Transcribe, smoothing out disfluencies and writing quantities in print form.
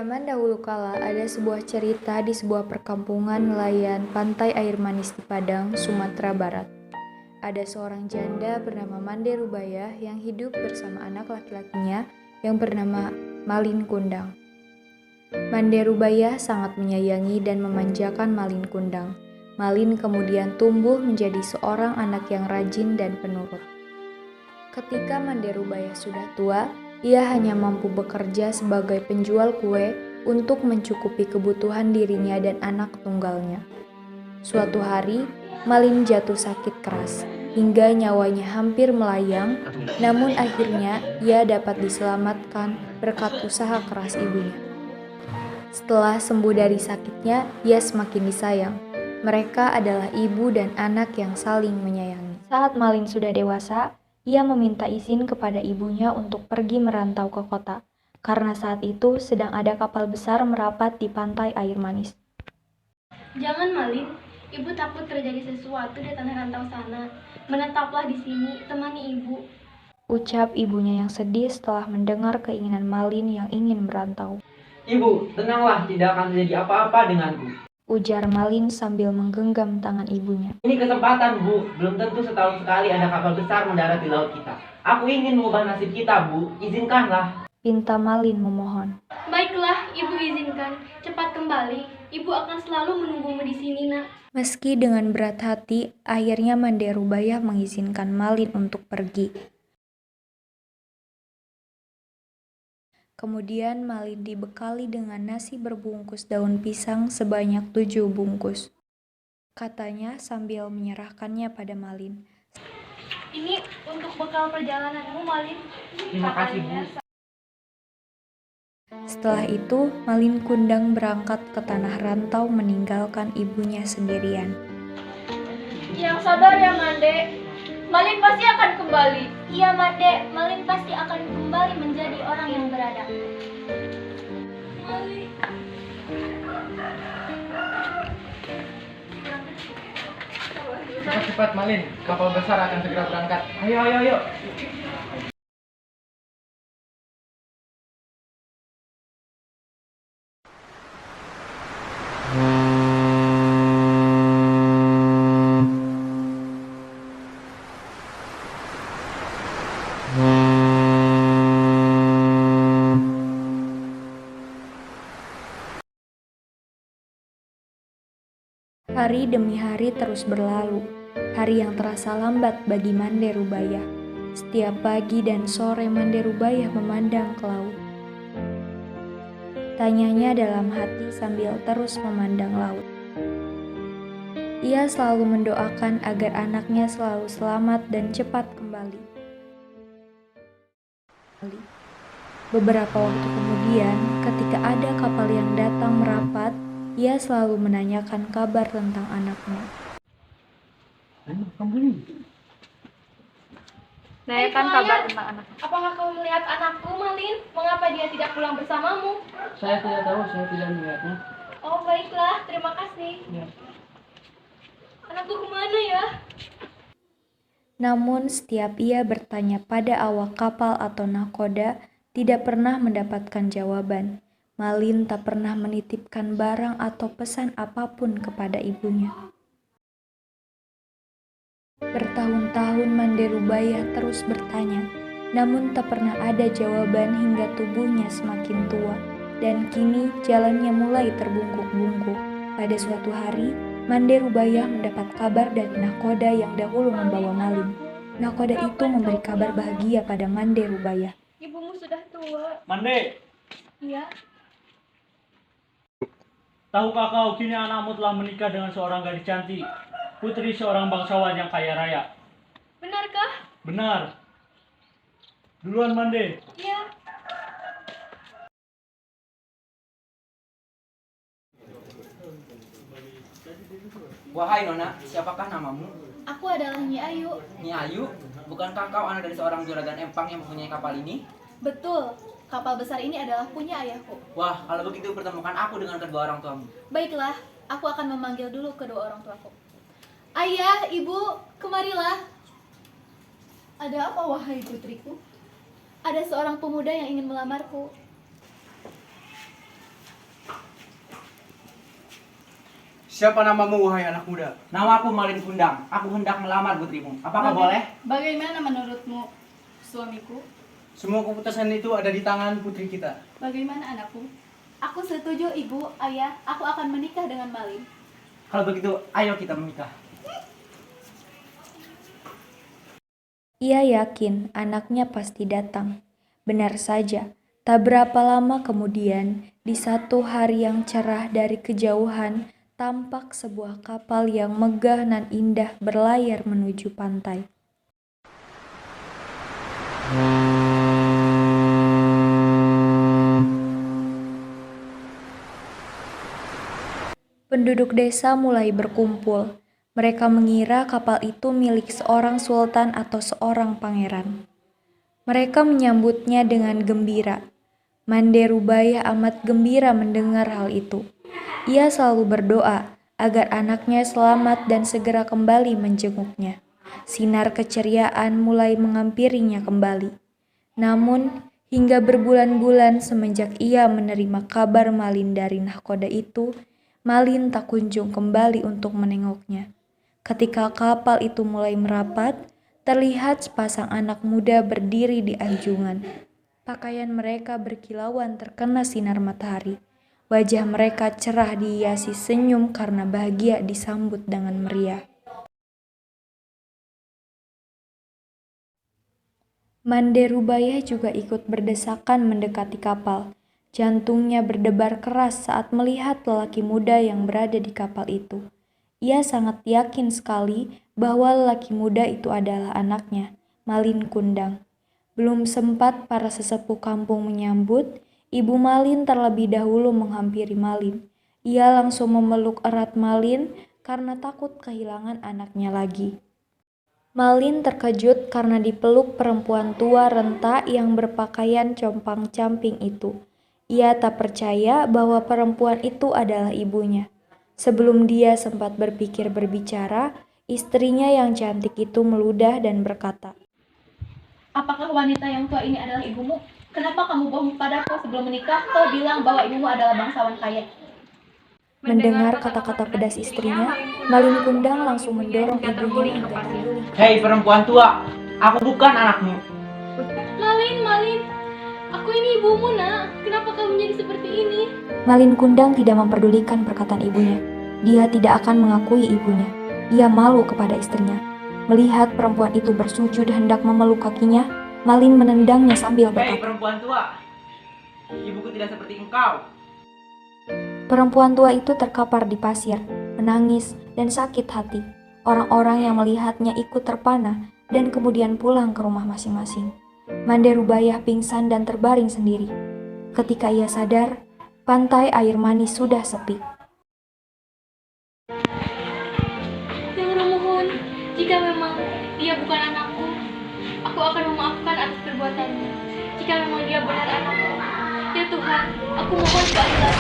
Zaman dahulu kala ada sebuah cerita di sebuah perkampungan nelayan pantai air manis di Padang, Sumatera Barat. Ada seorang janda bernama Mande Rubayah yang hidup bersama anak laki-lakinya yang bernama Malin Kundang. Mande Rubayah sangat menyayangi dan memanjakan Malin Kundang. Malin kemudian tumbuh menjadi seorang anak yang rajin dan penurut. Ketika Mande Rubayah sudah tua, ia hanya mampu bekerja sebagai penjual kue untuk mencukupi kebutuhan dirinya dan anak tunggalnya. Suatu hari, Malin jatuh sakit keras, hingga nyawanya hampir melayang, namun akhirnya ia dapat diselamatkan berkat usaha keras ibunya. Setelah sembuh dari sakitnya, ia semakin disayang. Mereka adalah ibu dan anak yang saling menyayangi. Saat Malin sudah dewasa, ia meminta izin kepada ibunya untuk pergi merantau ke kota, karena saat itu sedang ada kapal besar merapat di pantai air manis. Jangan, Malin. Ibu takut terjadi sesuatu di tanah rantau sana. Menetaplah di sini, temani ibu. Ucap ibunya yang sedih setelah mendengar keinginan Malin yang ingin merantau. Ibu, tenanglah, tidak akan terjadi apa-apa denganku. Ujar Malin sambil menggenggam tangan ibunya. Ini kesempatan, Bu. Belum tentu setahun sekali ada kapal besar mendarat di laut kita. Aku ingin mengubah nasib kita, Bu. Izinkanlah. Pinta Malin memohon. Baiklah, ibu izinkan. Cepat kembali. Ibu akan selalu menunggumu di sini, Nak. Meski dengan berat hati, akhirnya Mande Rubayah mengizinkan Malin untuk pergi. Kemudian Malin dibekali dengan nasi berbungkus daun pisang sebanyak 7 bungkus. Katanya sambil menyerahkannya pada Malin. Ini untuk bekal perjalananmu, Malin. Terima kasih, Bu. Setelah itu, Malin Kundang berangkat ke tanah rantau meninggalkan ibunya sendirian. Yang sabar ya, Mande. Malin pasti akan kembali. Iya, Mande. Malin pasti akan kembali menjadi orang yang beradab. Malin. Cepat-cepat, Malin. Kapal besar akan segera berangkat. Ayo, ayo, ayo. Hari demi hari terus berlalu, hari yang terasa lambat bagi Mande Rubayah. Setiap pagi dan sore Mande Rubayah memandang ke laut. Tanyanya dalam hati sambil terus memandang laut. Ia selalu mendoakan agar anaknya selalu selamat dan cepat kembali. Beberapa waktu kemudian, ketika ada kapal yang datang merapat, ia selalu menanyakan kabar tentang anaknya. Nanyakan kabar tentang anakku. Apakah kau melihat anakku, Malin? Mengapa dia tidak pulang bersamamu? Saya tidak tahu, saya tidak melihatnya. Oh, baiklah. Terima kasih. Ya. Anakku kemana ya? Namun setiap ia bertanya pada awak kapal atau nahkoda, tidak pernah mendapatkan jawaban. Malin tak pernah menitipkan barang atau pesan apapun kepada ibunya. Bertahun-tahun Mande Rubayah terus bertanya, namun tak pernah ada jawaban hingga tubuhnya semakin tua, dan kini jalannya mulai terbungkuk-bungkuk. Pada suatu hari, Mande Rubayah mendapat kabar dari nahkoda yang dahulu membawa Malin. Nahkoda itu memberi kabar bahagia pada Mande Rubayah. Ibumu sudah tua. Mande, Iya. tahukah kau kini anakmu telah menikah dengan seorang gadis cantik, putri seorang bangsawan yang kaya raya? Benarkah? Benar. Duluan, Mande. Iya. Wahai Nona, siapakah namamu? Aku adalah Nyi Ayu. Nyi Ayu, bukankah kau anak dari seorang juragan empang yang mempunyai kapal ini? Betul. Kapal besar ini adalah punya ayahku. Wah, kalau begitu pertemukan aku dengan kedua orang tuamu. Baiklah, aku akan memanggil dulu kedua orang tuaku. Ayah, ibu, kemarilah. Ada apa, wahai putriku? Ada seorang pemuda yang ingin melamarku. Siapa namamu, wahai anak muda? Nama aku Malin Kundang. Aku hendak melamar putrimu. Apakah boleh? Bagaimana menurutmu, suamiku? Semua keputusan itu ada di tangan putri kita. Bagaimana anakku? Aku setuju, ibu, ayah. Aku akan menikah dengan Malin. Kalau begitu, ayo kita menikah. Ia yakin anaknya pasti datang. Benar saja, tak berapa lama kemudian, di satu hari yang cerah dari kejauhan, tampak sebuah kapal yang megah nan indah berlayar menuju pantai. Penduduk desa mulai berkumpul. Mereka mengira kapal itu milik seorang sultan atau seorang pangeran. Mereka menyambutnya dengan gembira. Mande Rubaiyah amat gembira mendengar hal itu. Ia selalu berdoa agar anaknya selamat dan segera kembali menjenguknya. Sinar keceriaan mulai menghampirinya kembali. Namun, hingga berbulan-bulan semenjak ia menerima kabar Malin dari nahkoda itu, Malin tak kunjung kembali untuk menengoknya. Ketika kapal itu mulai merapat, terlihat sepasang anak muda berdiri di anjungan. Pakaian mereka berkilauan terkena sinar matahari. Wajah mereka cerah dihiasi senyum karena bahagia disambut dengan meriah. Mande Rubaiyah juga ikut berdesakan mendekati kapal. Jantungnya berdebar keras saat melihat lelaki muda yang berada di kapal itu. Ia sangat yakin sekali bahwa lelaki muda itu adalah anaknya, Malin Kundang. Belum sempat para sesepuh kampung menyambut, Ibu Malin terlebih dahulu menghampiri Malin. Ia langsung memeluk erat Malin karena takut kehilangan anaknya lagi. Malin terkejut karena dipeluk perempuan tua renta yang berpakaian compang-camping itu. Ia tak percaya bahwa perempuan itu adalah ibunya. Sebelum dia sempat berpikir berbicara, istrinya yang cantik itu meludah dan berkata, Apakah wanita yang tua ini adalah ibumu? Kenapa kamu bohong padaku sebelum menikah? Kau bilang bahwa ibumu adalah bangsawan kaya. Mendengar kata-kata pedas istrinya, Malin Kundang langsung mendorong ibunya hingga terguling. Hei perempuan tua, aku bukan anakmu. Malin, aku ini ibumu, nak. Kenapa kamu menjadi seperti ini? Malin Kundang tidak memperdulikan perkataan ibunya. Dia tidak akan mengakui ibunya. Ia malu kepada istrinya. Melihat perempuan itu bersujud hendak memeluk kakinya, Malin menendangnya sambil Hei berkata, perempuan tua, ibuku tidak seperti engkau. Perempuan tua itu terkapar di pasir, menangis dan sakit hati. Orang-orang yang melihatnya ikut terpana dan kemudian pulang ke rumah masing-masing. Mande Rubaiyah pingsan dan terbaring sendiri. Ketika ia sadar, pantai air manis sudah sepi. Jangan mohon, jika memang dia bukan anakku, aku akan memaafkan atas perbuatannya. Jika memang dia benar anakku, ya Tuhan, aku mohon keadilan.